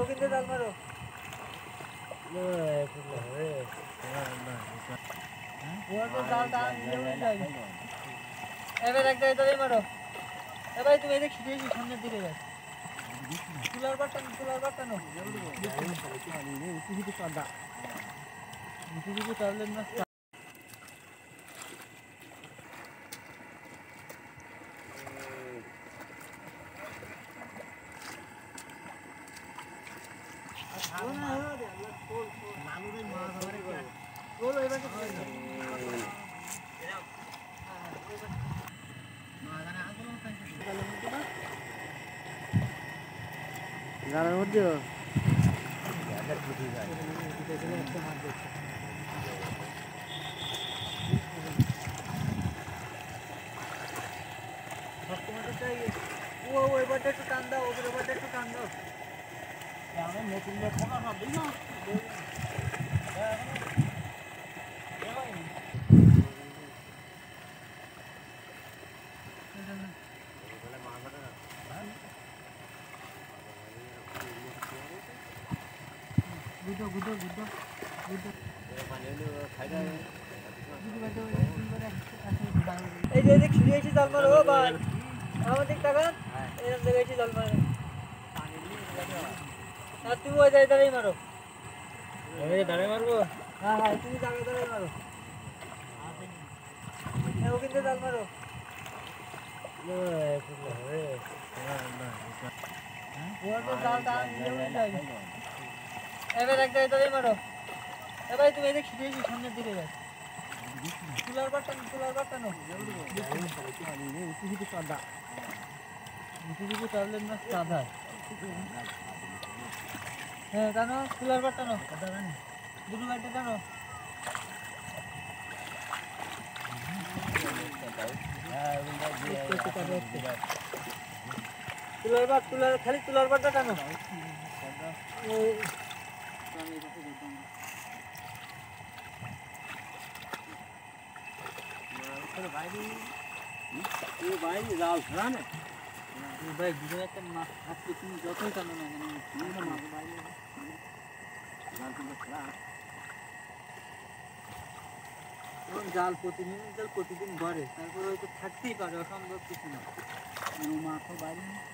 কিন্তু জাল মারো। এবার এক জায়গায় মারো। এবার তুমি এদিকে ছিটিয়েছি সামনের দিকে যাও। তুলার বাটন নো তাহলে না জালের মধ্যে ওই বাটটা একটু টান দাও, ওপরে বাটটা একটু টান দাও। নতুন এই যে এদিকে ছিড়িয়েছি জাল মারো ভাই, আমার দিক তাকান। এরকম জায়গায় জাল মারো, আর তুমি ওই জায়গায় দাঁড়িয়ে মারো। দাঁড়িয়ে মারবো? হ্যাঁ হ্যাঁ, তুমি জায়গায় দাঁড়িয়ে মারো। ও কিন্তু জাল মারো। এবার এক জায়গায় দাঁড়িয়ে মারো। এবার তুমি এদিকে ছিটিয়েছি সামনের দিকে যাও। তুলার বাটন নো তাহলে না সাদা। হ্যাঁ টানো, তুলার বাটন নো দুটো গাড়িতে টানো। খালি তুলার বাটটা টানো। ভাই দুটো একটা মাছ থাকতে তুমি যতই টানো না কেন জাল প্রতিদিন ঘরে, তারপরে হয়তো থাকতেই পারে, অসম্ভব কিছু না। মাছ তো বাইরে মাছ